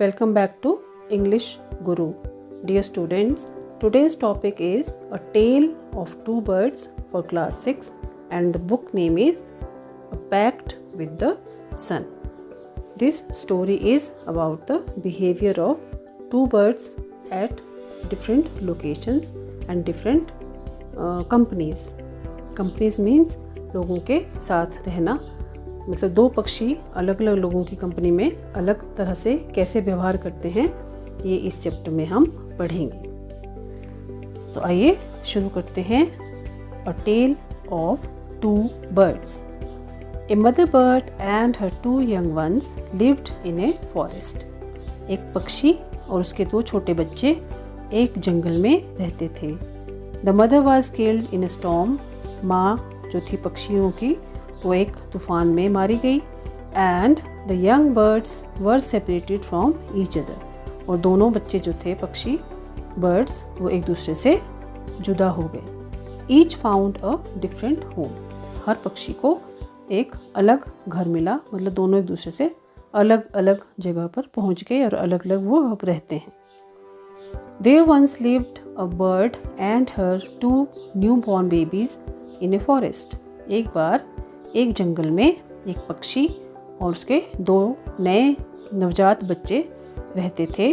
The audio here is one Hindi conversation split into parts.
Welcome back to English Guru. Dear students, today's topic is A Tale of Two Birds for class 6 and the book name is A Pact with the Sun. This story is about the behavior of two birds at different locations and different companies. Companies means लोगों के साथ रहना, मतलब दो पक्षी अलग अलग लोगों की कंपनी में अलग तरह से कैसे व्यवहार करते हैं, ये इस चैप्टर में हम पढ़ेंगे। तो आइए शुरू करते हैं। A tale of two birds. A mother bird and her two young ones lived in a forest. एक पक्षी और उसके दो छोटे बच्चे एक जंगल में रहते थे। The mother was killed in A storm. माँ जो थी पक्षियों की वो एक तूफान में मारी गई। And the young birds were separated from each other. और दोनों बच्चे जो थे पक्षी बर्ड्स वो एक दूसरे से जुदा हो गए। Each found a different home. हर पक्षी को एक अलग घर मिला, मतलब दोनों एक दूसरे से अलग अलग जगह पर पहुंच गए और अलग अलग वो अब रहते हैं। There once lived a bird and her two newborn babies in a forest. एक बार एक जंगल में एक पक्षी और उसके दो नए नवजात बच्चे रहते थे।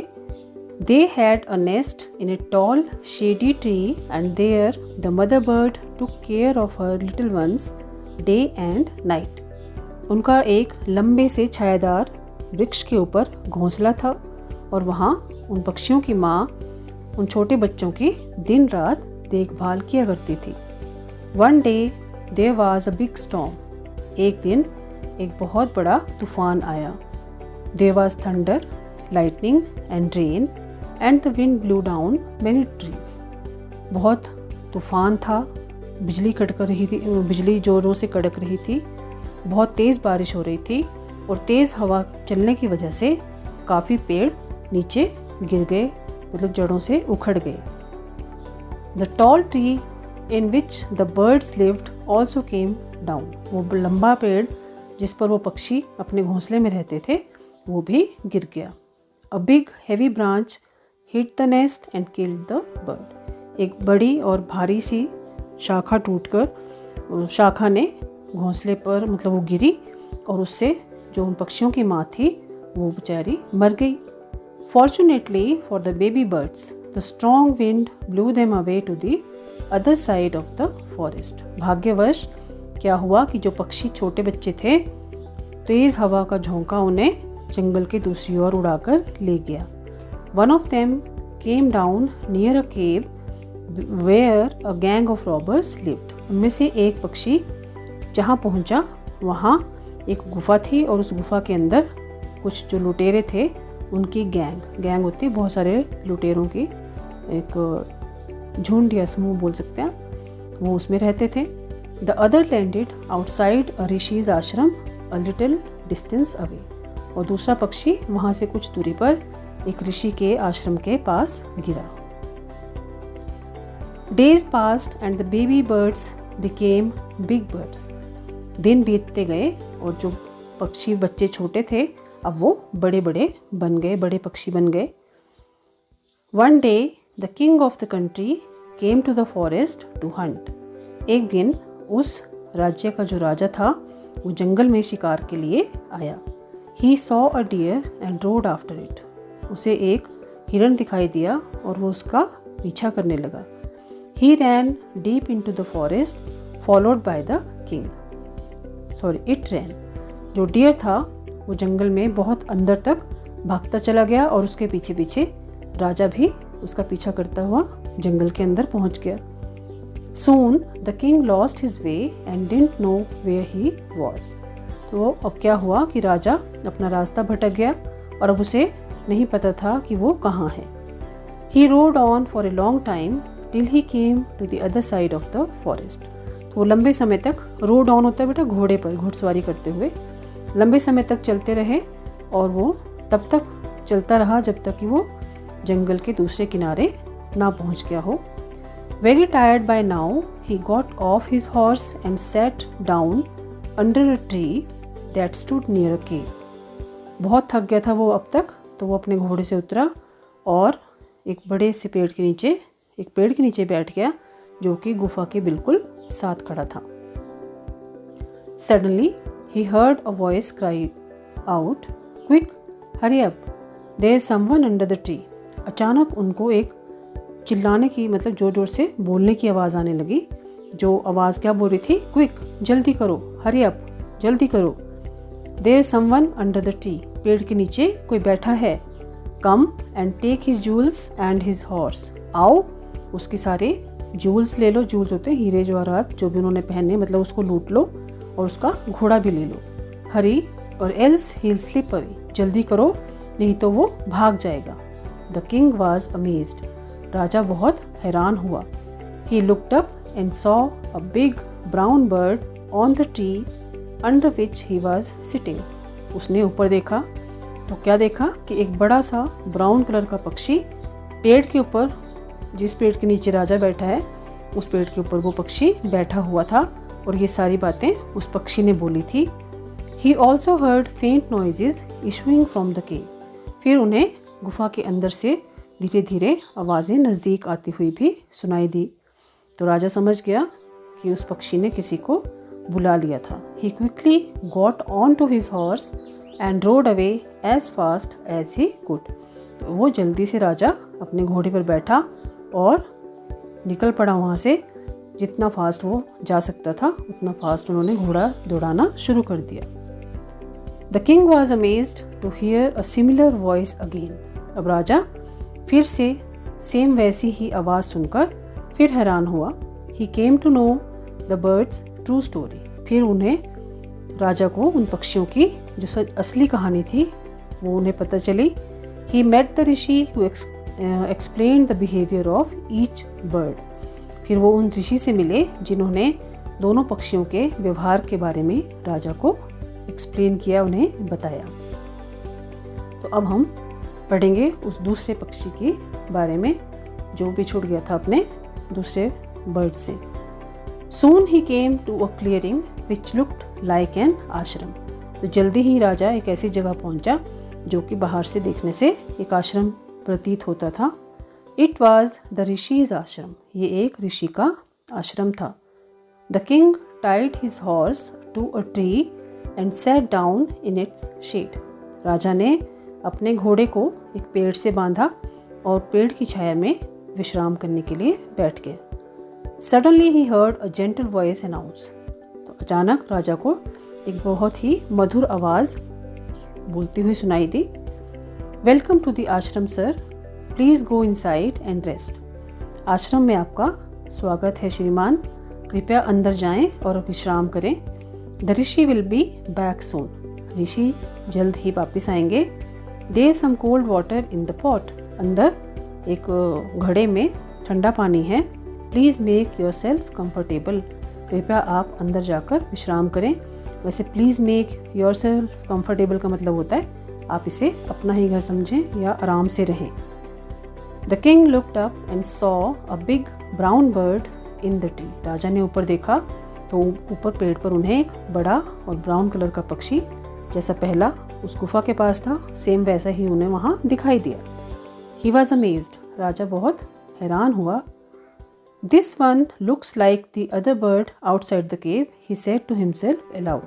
They had a nest in a tall shady tree and there the mother bird took care of her little ones day and night. उनका एक लंबे से छायादार वृक्ष के ऊपर घोंसला था और वहाँ उन पक्षियों की माँ उन छोटे बच्चों की दिन रात देखभाल किया करती थी। One day there was a big storm. एक दिन एक बहुत बड़ा तूफान आया। There was thunder, lightning and rain and the wind blew down many trees. बहुत तूफान था, बिजली कड़क रही थी, बिजली जोरों से कड़क रही थी, बहुत तेज़ बारिश हो रही थी और तेज़ हवा चलने की वजह से काफ़ी पेड़ नीचे गिर गए, मतलब जड़ों से उखड़ गए। The tall tree in which the birds lived also came down. वो लंबा पेड़ जिस पर वो पक्षी अपने घोंसले में रहते थे वो भी गिर गया। A big heavy branch hit the nest and killed the bird. एक बड़ी और भारी सी शाखा टूटकर शाखा ने घोंसले पर मतलब वो गिरी और उससे जो उन पक्षियों की माँ थी वो बेचारी मर गई। Fortunately for the baby birds, the strong wind blew them away to the other side of the forest. भाग्यवश क्या हुआ कि जो पक्षी छोटे बच्चे थे, तेज़ हवा का झोंका उन्हें जंगल के दूसरी ओर उड़ाकर ले गया। One of them came down near a cave where a gang of robbers lived. उनमें से एक पक्षी जहाँ पहुँचा वहाँ एक गुफा थी और उस गुफा के अंदर कुछ जो लुटेरे थे उनकी गैंग होती है बहुत सारे लुटेरों की एक झुंड या समूह बोल सकते हैं, वो उसमें रहते थे। द अदर लैंडेड आउटसाइड अ ऋषिज आश्रम अ लिटिल डिस्टेंस अवे। और दूसरा पक्षी वहाँ से कुछ दूरी पर एक ऋषि के आश्रम के पास गिरा। Days passed and the baby birds became big birds. दिन बीतते गए और जो पक्षी बच्चे छोटे थे अब वो बड़े बड़े बन गए, बड़े पक्षी बन गए। One day the king of the country came to the forest to hunt. एक दिन उस राज्य का जो राजा था वो जंगल में शिकार के लिए आया। He saw a deer and rode after it. उसे एक हिरण दिखाई दिया और वो उसका पीछा करने लगा। He ran deep into the forest followed by the king. It ran. जो डियर था वो जंगल में बहुत अंदर तक भागता चला गया और उसके पीछे पीछे राजा भी उसका पीछा करता हुआ जंगल के अंदर पहुंच गया। Soon the king lost his way and didn't know where he was. तो अब क्या हुआ कि राजा अपना रास्ता भटक गया और अब उसे नहीं पता था कि वो कहाँ है। He rode on for a long time till he came to the other side of the forest. तो वो लंबे समय तक रोड ऑन होता है बेटा घोड़े पर घुड़सवारी करते हुए लंबे समय तक चलते रहे और वो तब तक चलता रहा जब तक कि वो जंगल के दूसरे किनारे ना पहुंच गया हो। Very tired by now, he got off his horse and sat down under a tree that stood near a cave. बहुत थक गया था वो अब तक तो वो अपने घोड़े से उतरा और एक बड़े से पेड़ के नीचे बैठ गया जो कि गुफा के बिल्कुल साथ खड़ा था। Suddenly he heard a voice cry out, "Quick, hurry up! There is someone under the tree." अचानक उनको एक चिल्लाने की मतलब जोर जोर से बोलने की आवाज़ आने लगी। जो आवाज़ क्या बोल रही थी? क्विक, जल्दी करो, हरी अप, जल्दी करो। There is someone under the tree, पेड़ के नीचे कोई बैठा है। Come and take his jewels and his horse. आओ, उसके सारे जूल्स ले लो। जूल्स होते हैं हीरे जवाहरात, जो भी उन्होंने पहने, मतलब उसको लूट लो और उसका घोड़ा भी ले लो। हरी or else he'll slip away, जल्दी करो नहीं तो वो भाग जाएगा। The king was amazed, राजा बहुत हैरान हुआ। He looked up and saw a big brown bird on the tree under which he was sitting. उसने ऊपर देखा तो क्या देखा कि एक बड़ा सा ब्राउन कलर का पक्षी पेड़ के ऊपर, जिस पेड़ के नीचे राजा बैठा है उस पेड़ के ऊपर वो पक्षी बैठा हुआ था और ये सारी बातें उस पक्षी ने बोली थी। He also heard faint noises issuing from the cave. फिर उन्हें गुफा के अंदर से धीरे धीरे आवाज़ें नज़दीक आती हुई भी सुनाई दी। तो राजा समझ गया कि उस पक्षी ने किसी को बुला लिया था। He quickly got onto his horse and rode away as fast as he could. तो वो जल्दी से राजा अपने घोड़े पर बैठा और निकल पड़ा वहाँ से। जितना फास्ट वो जा सकता था उतना फास्ट उन्होंने घोड़ा दौड़ाना शुरू कर दिया। The king was amazed to hear a similar voice again. अब राजा फिर से सेम वैसी ही आवाज़ सुनकर फिर हैरान हुआ। He came to know the bird's true story. फिर उन्हें राजा को उन पक्षियों की जो असली कहानी थी वो उन्हें पता चली। He met the rishi who explained the behavior of each bird. फिर वो उन ऋषि से मिले जिन्होंने दोनों पक्षियों के व्यवहार के बारे में राजा को एक्सप्लेन किया, उन्हें बताया। तो अब हम पढ़ेंगे उस दूसरे पक्षी के बारे में जो भी छूट गया था अपने दूसरे बर्ड से। Soon he came to a clearing which looked like an ashram. तो जल्दी ही राजा एक ऐसी जगह पहुंचा जो कि बाहर से देखने से एक आश्रम प्रतीत होता था। It was the Rishi's ashram. ये एक ऋषि का आश्रम था। The king tied his horse to a tree and sat down in its shade. राजा ने अपने घोड़े को एक पेड़ से बांधा और पेड़ की छाया में विश्राम करने के लिए बैठ गया। Suddenly he heard a gentle voice announce. तो अचानक राजा को एक बहुत ही मधुर आवाज़ बोलती हुई सुनाई दी। Welcome to the ashram, sir. Please go inside and rest. आश्रम में आपका स्वागत है श्रीमान, कृपया अंदर जाएं और विश्राम करें। The rishi will be back soon. ऋषि जल्द ही वापस आएंगे। There is some cold water in the pot. अंदर एक घड़े में ठंडा पानी है। Please make yourself comfortable. कृपया आप अंदर जाकर विश्राम करें। वैसे please make your self comfortable का मतलब होता है आप इसे अपना ही घर समझें या आराम से रहें। The king looked up and saw a big brown bird in the tree. राजा ने ऊपर देखा तो ऊपर पेड़ पर उन्हें एक बड़ा और ब्राउन कलर का पक्षी जैसा पहला उस गुफा के पास था सेम वैसा ही उन्हें वहाँ दिखाई दिया. He was amazed. राजा बहुत हैरान हुआ. This one looks like the other bird outside the cave, he said to himself aloud.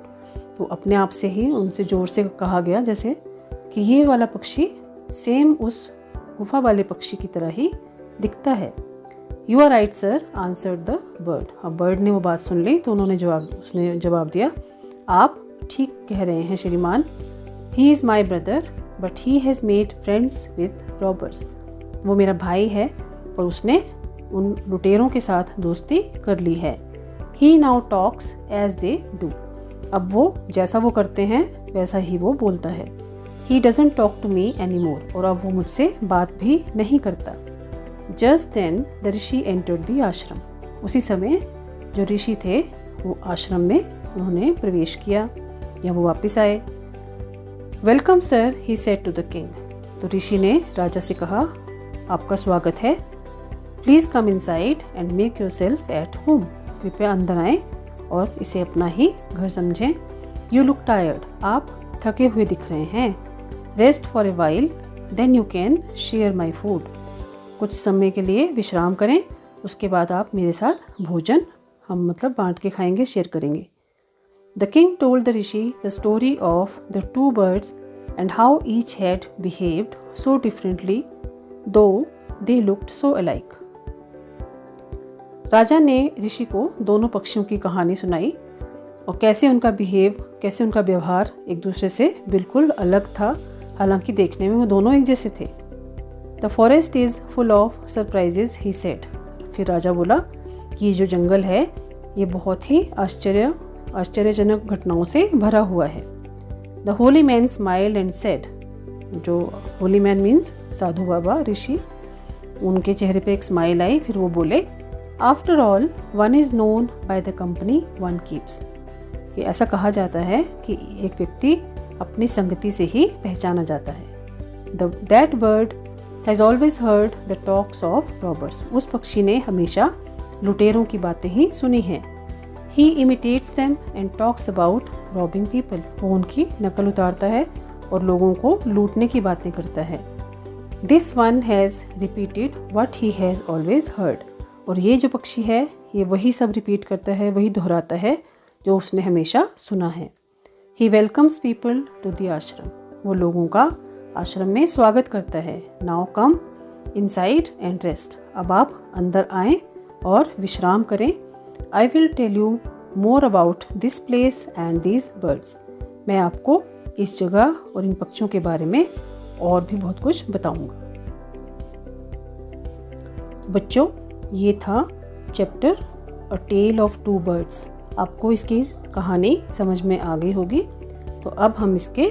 तो अपने आप से ही उनसे जोर से कहा गया जैसे कि ये वाला पक्षी सेम उस गुफा वाले पक्षी की तरह ही दिखता है. You are right sir, answered the bird. अब बर्ड ने वो बात सुन ली तो उसने जवाब दिया, आप ठीक कह रहे हैं श्रीमान. He is my brother, but he has made friends with robbers. वो मेरा भाई है पर उसने उन लुटेरों के साथ दोस्ती कर ली है. He now talks as they do. अब वो जैसा वो करते हैं वैसा ही वो बोलता है. He doesn't talk to me anymore. और अब वो मुझसे बात भी नहीं करता. Just then the rishi entered the ashram. उसी समय जो ऋषि थे वो आश्रम में उन्होंने प्रवेश किया या वो वापस आए. Welcome sir, he said to the king. तो ऋषि ने राजा से कहा, आपका स्वागत है. Please come inside and make yourself at home. कृपया अंदर आएँ और इसे अपना ही घर समझें. You look tired. आप थके हुए दिख रहे हैं. Rest for a while. Then you can share my food. कुछ समय के लिए विश्राम करें, उसके बाद आप मेरे साथ भोजन हम मतलब बांट के खाएंगे, शेयर करेंगे। The king told the Rishi the story of the two birds and how each had behaved so differently दो दे लुक्ड सो अलाइक। राजा ने ऋषि को दोनों पक्षियों की कहानी सुनाई और कैसे उनका व्यवहार एक दूसरे से बिल्कुल अलग था, हालांकि देखने में वो दोनों एक जैसे थे। The forest is full of surprises he said. फिर राजा बोला कि ये जो जंगल है ये बहुत ही आश्चर्यजनक घटनाओं से भरा हुआ है। The Holi man smiled and said. जो होली मैन मीन्स साधु बाबा ऋषि, उनके चेहरे पे एक स्माइल आई। फिर वो बोले, after all one is known by the company one keeps. ये ऐसा कहा जाता है कि एक व्यक्ति अपनी संगति से ही पहचाना जाता है। That bird has always heard the talks of robbers. उस पक्षी ने हमेशा लुटेरों की बातें ही सुनी हैं। He imitates them and talks about robbing people. वो उनकी नकल उतारता है और लोगों को लूटने की बातें करता है। This one has repeated what he has always heard. और ये जो पक्षी है ये वही सब रिपीट करता है, वही दोहराता है जो उसने हमेशा सुना है। He welcomes people to the ashram. वो लोगों का आश्रम में स्वागत करता है। Now come inside and rest. अब आप अंदर आएं और विश्राम करें। I will tell you more about this place and these birds. मैं आपको इस जगह और इन पक्षियों के बारे में और भी बहुत कुछ बताऊंगा। बच्चों, ये था chapter a tale of two birds. आपको इसकी कहानी समझ में आ गई होगी। तो अब हम इसके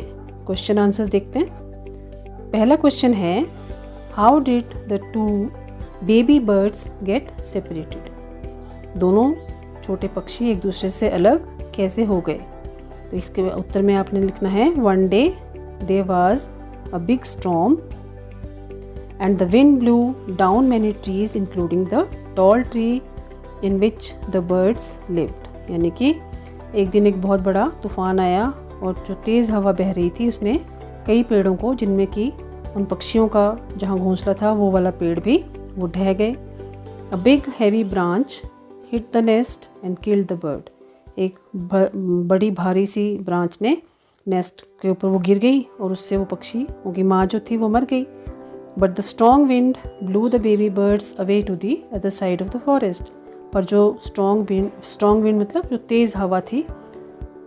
क्वेश्चन आंसर्स देखते हैं। पहला क्वेश्चन है, how did the two baby birds get separated. दोनों छोटे पक्षी एक दूसरे से अलग कैसे हो गए। तो इसके उत्तर में आपने लिखना है, one day there was a big storm and the wind blew down many trees including the tall tree in which the birds lived. यानी कि एक दिन एक बहुत बड़ा तूफान आया और जो तेज़ हवा बह रही थी उसने कई पेड़ों को, जिनमें कि उन पक्षियों का जहाँ घोंसला था वो वाला पेड़ भी वो ढह गए। A big heavy branch hit the nest and killed the bird. एक बड़ी भारी सी ब्रांच ने नेस्ट के ऊपर वो गिर गई और उससे वो पक्षी, उनकी माँ जो थी वो मर गई। But the strong wind blew the baby birds away to the other side of the forest. पर जो स्ट्रॉन्ग विंड मतलब जो तेज़ हवा थी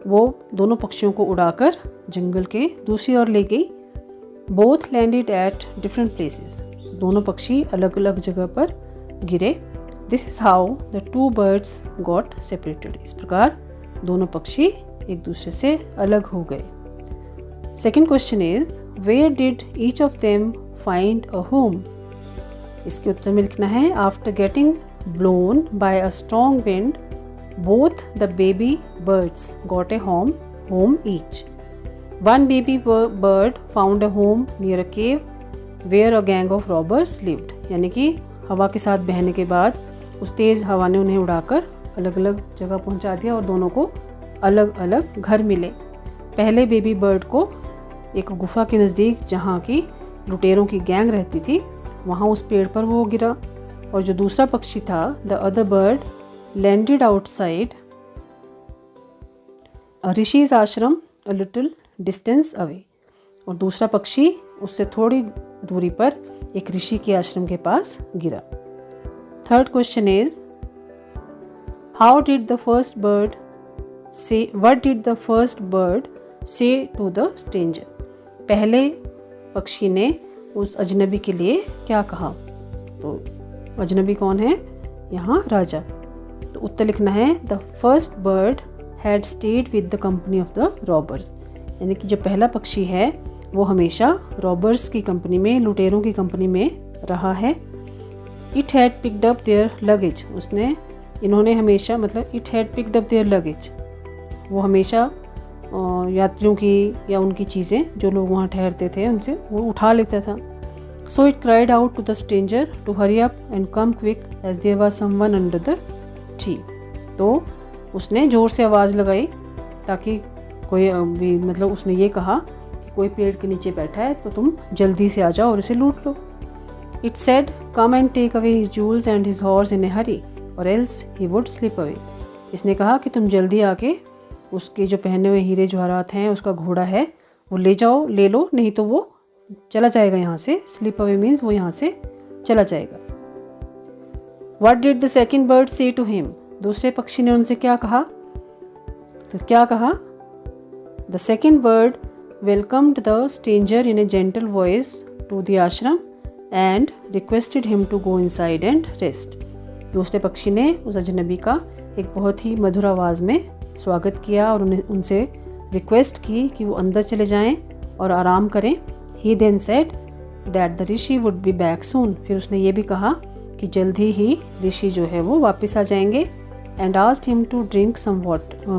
वो दोनों पक्षियों को उड़ाकर जंगल के दूसरी ओर ले गई। Both landed at different places. दोनों पक्षी अलग अलग जगह पर गिरे। This is how the two birds got separated. इस प्रकार दोनों पक्षी एक दूसरे से अलग हो गए। Second question is, where did each of them find a home. इसके उत्तर में लिखना है, after getting blown by a strong wind, both the baby birds got a home each. One baby bird found a home near a cave where a gang of robbers lived. यानी कि हवा के साथ बहने के बाद उस तेज़ हवा ने उन्हें उड़ाकर अलग अलग जगह पहुंचा दिया और दोनों को अलग अलग घर मिले। पहले बेबी बर्ड को एक गुफा के नज़दीक जहाँ की लुटेरों की गैंग रहती थी वहाँ उस पेड़ पर वो गिरा। और जो दूसरा पक्षी था, the other bird landed outside rishi's ashram a little distance away. और दूसरा पक्षी उससे थोड़ी दूरी पर एक ऋषि के आश्रम के पास गिरा। Third question is, how did the first bird say what did the first bird say to the stranger. पहले पक्षी ने उस अजनबी के लिए क्या कहा। तो अजनबी कौन है यहाँ, राजा। तो उत्तर लिखना है, the first bird had stayed with the company of the robbers. यानी कि जो पहला पक्षी है वो हमेशा रॉबर्स की कंपनी में, लुटेरों की कंपनी में रहा है। It had picked up their luggage. इन्होंने हमेशा मतलब it had picked up their luggage. वो हमेशा यात्रियों की या उनकी चीज़ें जो लोग वहाँ ठहरते थे उनसे वो उठा लेता था। So it cried out to the stranger to hurry up and come quick as there was someone under the tree. तो उसने ज़ोर से आवाज़ लगाई ताकि कोई भी, मतलब उसने ये कहा कि कोई पेड़ के नीचे बैठा है तो तुम जल्दी से आ जाओ और इसे लूट लो। It said come and take away his jewels and his horse in a hurry or else he would slip away. इसने कहा कि तुम जल्दी आके उसके जो पहने हुए हीरे जवाहरात हैं, उसका घोड़ा है, वो ले जाओ, ले लो, नहीं तो वो चला जाएगा यहाँ से। स्लिप अवे मीन्स वो यहाँ से चला जाएगा। What did the second bird say to him? दूसरे पक्षी ने उनसे क्या कहा? तो क्या कहा? The second bird welcomed the stranger in a gentle voice to the ashram and requested him to go inside and rest. दूसरे पक्षी ने उस अजनबी का एक बहुत ही मधुर आवाज़ में स्वागत किया और उनसे रिक्वेस्ट की कि वो अंदर चले जाएं और आराम करें। He then said that the rishi would be back soon. फिर उसने ये भी कहा कि जल्दी ही ऋषि जो है वो वापस आ जाएंगे। And asked him to drink some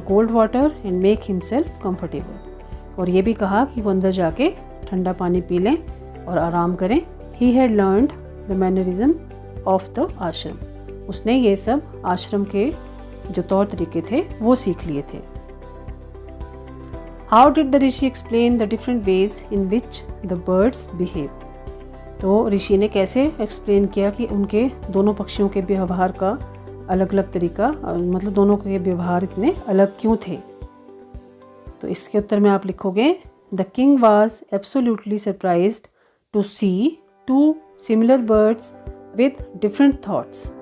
cold water and make himself comfortable. और ये भी कहा कि वो अंदर जाके ठंडा पानी पी लें और आराम करें। He had learned the mannerism of the आश्रम। उसने ये सब आश्रम के जो तौर तरीके थे वो सीख लिए थे। How did the Rishi explain the different ways in which the birds behave. तो ऋषि ने कैसे एक्सप्लेन किया कि उनके दोनों पक्षियों के व्यवहार का अलग अलग तरीका, मतलब दोनों के व्यवहार इतने अलग क्यों थे। तो इसके उत्तर में आप लिखोगे the king was absolutely surprised to see two similar birds with different thoughts.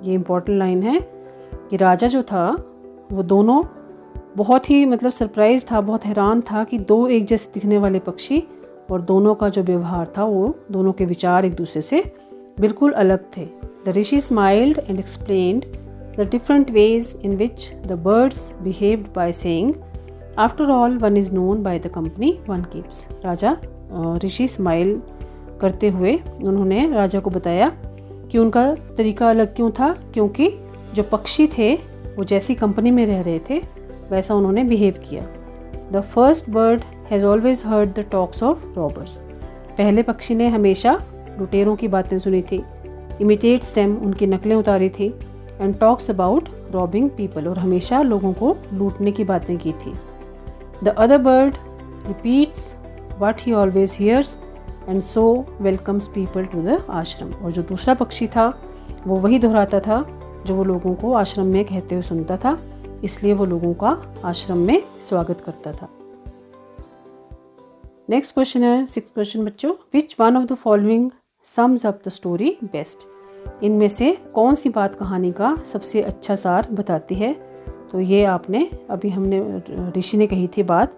ये इम्पोर्टेंट लाइन है कि राजा जो था वो दोनों बहुत ही मतलब सरप्राइज था, बहुत हैरान था कि दो एक जैसे दिखने वाले पक्षी और दोनों का जो व्यवहार था वो दोनों के विचार एक दूसरे से बिल्कुल अलग थे। The Rishi smiled and explained the different ways in which the birds behaved by saying after all one is known by the company one keeps. Raja Rishi smile करते हुए उन्होंने राजा को बताया कि उनका तरीका अलग क्यों था, क्योंकि जो पक्षी थे वो जैसी कंपनी में रह रहे थे वैसा उन्होंने बिहेव किया। The first bird has always heard the talks of robbers. पहले पक्षी ने हमेशा लुटेरों की बातें सुनी थी। इमिटेट्स देम, उनकी नकलें उतारी थी। And talks about robbing people, और हमेशा लोगों को लूटने की बातें की थी। The other bird repeats what he always hears and so welcomes people to the ashram. और जो दूसरा पक्षी था वो वही दोहराता था जो वो लोगों को आश्रम में कहते हुए सुनता था, इसलिए वो लोगों का आश्रम में स्वागत करता था। नेक्स्ट क्वेश्चन है 6th क्वेश्चन बच्चों, which one of the following sums up the story best. इनमें से कौन सी बात कहानी का सबसे अच्छा सार बताती है। तो ये आपने अभी हमने ऋषि ने कही थी बात,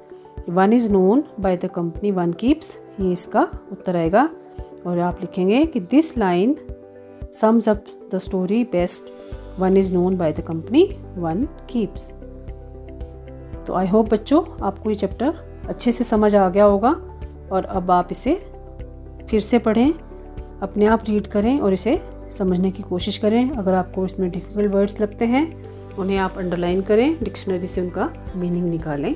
one is known by the company one keeps, ये इसका उत्तर आएगा। और आप लिखेंगे कि this line sums up the story best, one is known by the company one keeps. तो आई होप बच्चों आपको ये चैप्टर अच्छे से समझ आ गया होगा और अब आप इसे फिर से पढ़ें, अपने आप रीड करें और इसे समझने की कोशिश करें। अगर आपको इसमें डिफ़िकल्ट वर्ड्स लगते हैं उन्हें आप अंडरलाइन करें, डिक्शनरी से उनका मीनिंग निकालें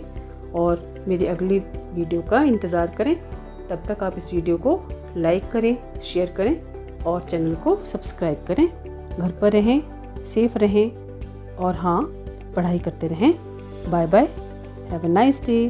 और मेरी अगली वीडियो का इंतज़ार करें। तब तक आप इस वीडियो को लाइक करें, शेयर करें और चैनल को सब्सक्राइब करें। घर पर रहें, सेफ रहें और हाँ, पढ़ाई करते रहें। Bye bye, have a nice day.